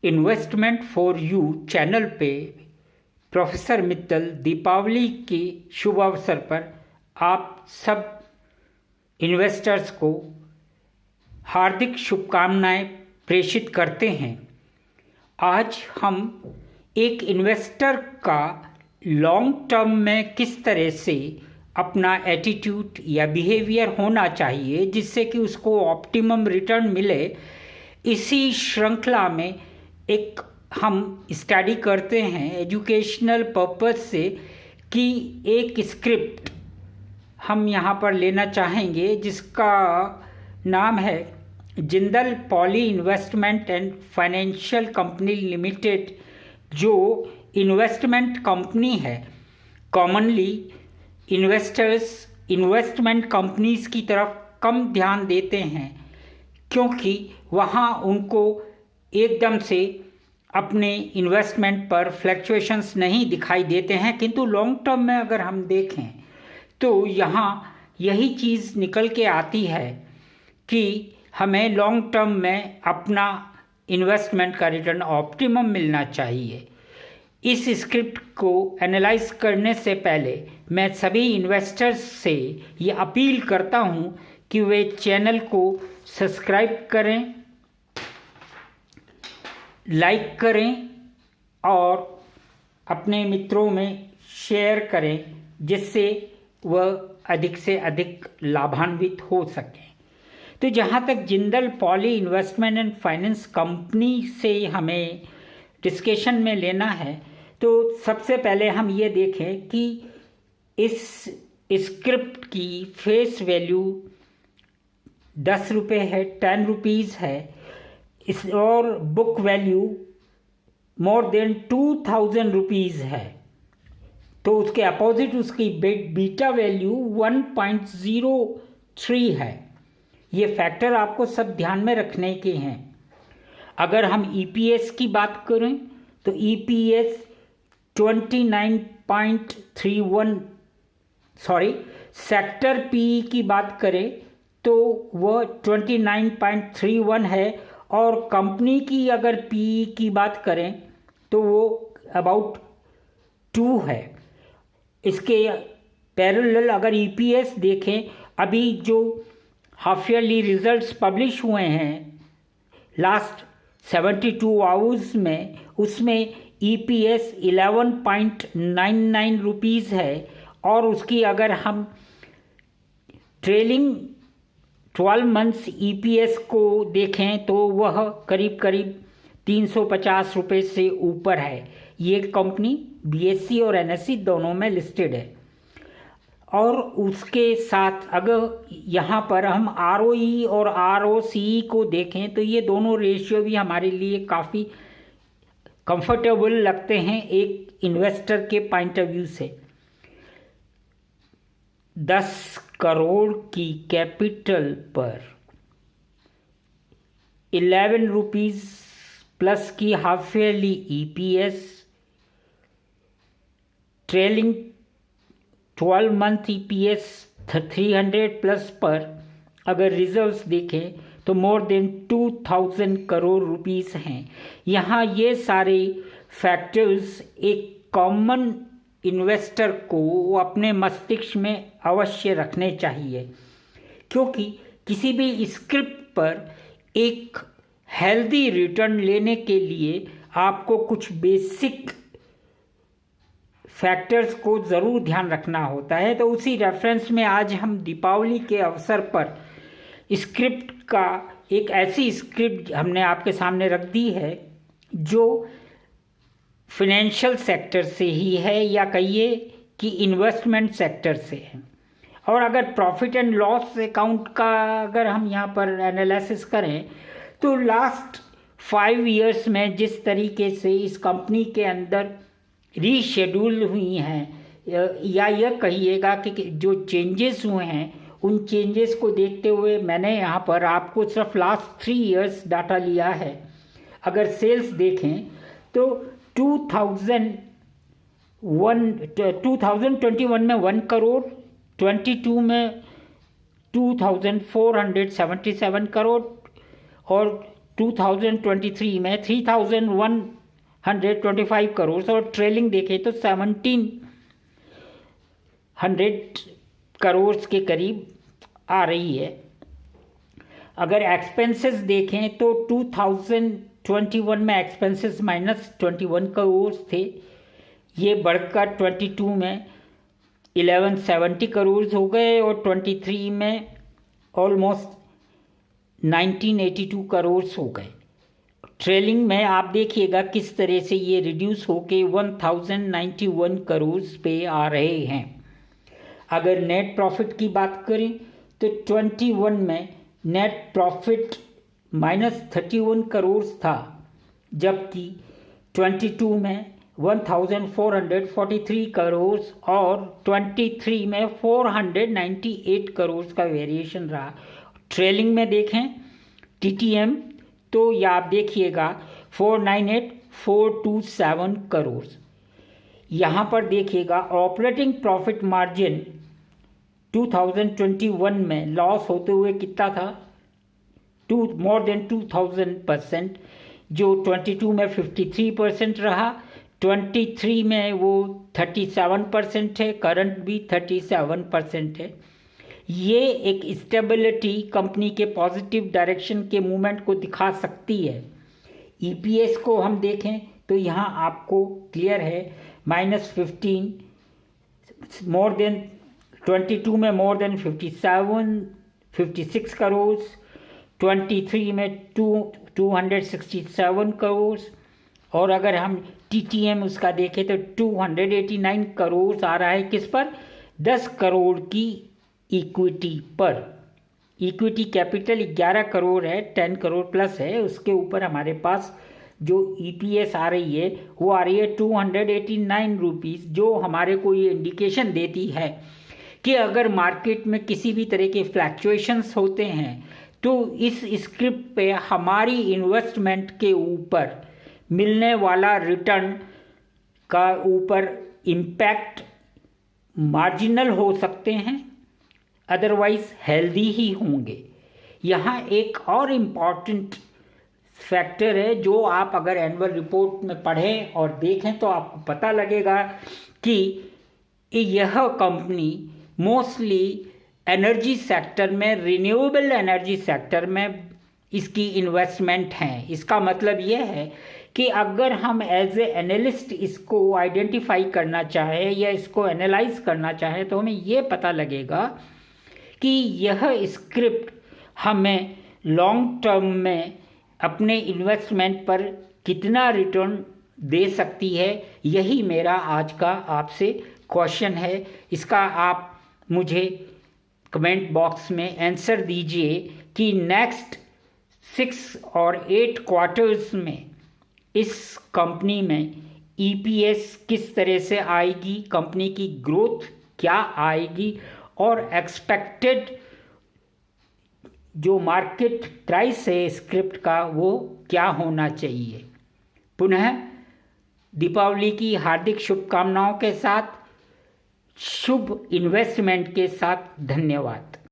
Investment for you channel पे professor Mittal Deepawali के शुभ अवसर पर आप सब इन्वेस्टर्स को हार्दिक शुभकामनाएं प्रेषित करते हैं। आज हम एक इन्वेस्टर का लॉन्ग टर्म में किस तरह से अपना एटीट्यूड या बिहेवियर होना चाहिए जिससे कि उसको ऑप्टिमम रिटर्न मिले, इसी श्रृंखला में एक हम स्टडी करते हैं एजुकेशनल पर्पस से कि एक स्क्रिप्ट हम यहाँ पर लेना चाहेंगे जिसका नाम है Jindal poly investment and financial company limited, जो इन्वेस्टमेंट कंपनी है। कॉमनली इन्वेस्टर्स इन्वेस्टमेंट कंपनीज की तरफ कम ध्यान देते हैं क्योंकि वहाँ उनको एकदम से अपने इन्वेस्टमेंट पर फ्लक्चुएशंस नहीं दिखाई देते हैं, किंतु लॉन्ग टर्म में अगर हम देखें तो यहाँ यही चीज़ निकल के आती है कि हमें लॉन्ग टर्म में अपना इन्वेस्टमेंट का रिटर्न ऑप्टिमम मिलना चाहिए। इस स्क्रिप्ट को एनालाइज करने से पहले मैं सभी इन्वेस्टर्स से ये अपील करता हूँ कि वे चैनल को सब्सक्राइब करें, लाइक करें और अपने मित्रों में शेयर करें जिससे वह अधिक से अधिक लाभान्वित हो सकें। तो जहाँ तक Jindal poly investment and finance company से हमें डिस्कशन में लेना है, तो सबसे पहले हम ये देखें कि इस स्क्रिप्ट की फेस वैल्यू 10 रुपये है, 10 रुपीज़ है, इस और book value more than 2000 rupees है। तो उसके अपोजिट उसकी बीटा वैल्यू 1.03 है। ये फैक्टर आपको सब ध्यान में रखने के हैं। अगर हम ईपीएस की बात करें तो ईपीएस 29.31 सेक्टर पीई की बात करें तो वह 29.31 है, और कंपनी की अगर पीई की बात करें तो वो अबाउट 2 है। इसके पैरेलल अगर ईपीएस देखें, अभी जो हाफ ईयरली रिजल्ट्स पब्लिश हुए हैं लास्ट 72 आवर्स में, उसमें ईपीएस 11.99 रुपीज़ है, और उसकी अगर हम ट्रेलिंग 12 मंथ्स ईपीएस को देखें तो वह करीब करीब 350 रुपये से ऊपर है। ये कंपनी बीएसई और एनएसई दोनों में लिस्टेड है। और उसके साथ अगर यहाँ पर हम आरओई और आरओसीई को देखें तो ये दोनों रेशियो भी हमारे लिए काफ़ी कंफर्टेबल लगते हैं एक इन्वेस्टर के पॉइंट ऑफ व्यू से। 10 करोड़ की कैपिटल पर 11 रुपीज़ प्लस की half yearly EPS, trailing 12 month EPS 300 plus पर अगर रिजर्व्स देखें तो मोर देन 2000 करोड़ रुपीस हैं। यहाँ ये सारे फैक्टर्स एक कॉमन इन्वेस्टर को अपने मस्तिष्क में अवश्य रखने चाहिए, क्योंकि किसी भी स्क्रिप्ट पर एक हेल्दी रिटर्न लेने के लिए आपको कुछ बेसिक फैक्टर्स को ज़रूर ध्यान रखना होता है। तो उसी रेफरेंस में आज हम दीपावली के अवसर पर स्क्रिप्ट का एक ऐसी स्क्रिप्ट हमने आपके सामने रख दी है जो फाइनेंशियल सेक्टर से ही है, या कहिए कि इन्वेस्टमेंट सेक्टर से है। और अगर प्रॉफिट एंड लॉस अकाउंट का अगर हम यहाँ पर एनालिसिस करें तो लास्ट 5 इयर्स में जिस तरीके से इस कंपनी के अंदर रीशेड्यूल हुई हैं, या यह कहिएगा कि जो चेंजेस हुए हैं उन चेंजेस को देखते हुए मैंने यहाँ पर आपको सिर्फ लास्ट 3 इयर्स डाटा लिया है। अगर सेल्स देखें तो 2021 में 1 करोड़, 22 में 2477 करोड़ और 2023 में 3,125 करोड़ और ट्रेलिंग देखें तो 1,700 करोड़ के करीब आ रही है। अगर एक्सपेंसेस देखें तो 2021 में एक्सपेंसेस -21 करोड़ थे, ये बढ़कर 22 में 1170 करोड़ हो गए और 23 में ऑलमोस्ट 1982 करोड़ हो गए। ट्रेलिंग में आप देखिएगा किस तरह से ये रिड्यूस होके 1091 करोड़ पे आ रहे हैं। अगर नेट प्रॉफिट की बात करें तो 21 में नेट प्रॉफिट -31 करोड़ था, जबकि 22 में 1443 करोड़ और 23 में 498 करोड़ का वेरिएशन रहा। ट्रेलिंग में देखें TTM तो ये आप देखिएगा 498,427 करोड़। यहाँ पर देखिएगा ऑपरेटिंग प्रॉफिट मार्जिन 2021 में लॉस होते हुए कितना था, मोर देन 2000%, जो 22 में 53% रहा, 23 में वो 37% है, करंट भी 37% है। ये एक स्टेबिलिटी कंपनी के पॉजिटिव डायरेक्शन के मूवमेंट को दिखा सकती है। EPS को हम देखें तो यहाँ आपको क्लियर है -15, मोर देन 22 में मोर देन 56 करोड़, 23 में 267 करोड़ और अगर हम TTM उसका देखें तो 289 करोड़ आ रहा है। किस पर? 10 करोड़ की इक्विटी पर। इक्विटी कैपिटल 11 करोड़ है, 10 करोड़ प्लस है। उसके ऊपर हमारे पास जो EPS आ रही है वो आ रही है 289 रुपीज़, जो हमारे को ये इंडिकेशन देती है कि अगर मार्केट में किसी भी तरह के फ्लैक्चुएशंस होते हैं तो इस स्क्रिप्ट पे हमारी इन्वेस्टमेंट के ऊपर मिलने वाला रिटर्न का ऊपर इम्पैक्ट मार्जिनल हो सकते हैं, अदरवाइज हेल्दी ही होंगे। यहाँ एक और इम्पॉर्टेंट फैक्टर है जो आप अगर एनुअल रिपोर्ट में पढ़ें और देखें तो आपको पता लगेगा कि यह कंपनी मोस्टली एनर्जी सेक्टर में, रिन्यूएबल एनर्जी सेक्टर में इसकी इन्वेस्टमेंट हैं। इसका मतलब यह है कि अगर हम एज ए एनालिस्ट इसको आइडेंटिफाई करना चाहें या इसको एनालाइज करना चाहें तो हमें ये पता लगेगा कि यह स्क्रिप्ट हमें लॉन्ग टर्म में अपने इन्वेस्टमेंट पर कितना रिटर्न दे सकती है। यही मेरा आज का आपसे क्वेश्चन है। इसका आप मुझे कमेंट बॉक्स में आंसर दीजिए कि नेक्स्ट 6 और 8 क्वार्टर्स में इस कंपनी में EPS किस तरह से आएगी, कंपनी की ग्रोथ क्या आएगी और एक्सपेक्टेड जो मार्केट प्राइस है स्क्रिप्ट का वो क्या होना चाहिए। पुनः दीपावली की हार्दिक शुभकामनाओं के साथ, शुभ इन्वेस्टमेंट के साथ, धन्यवाद।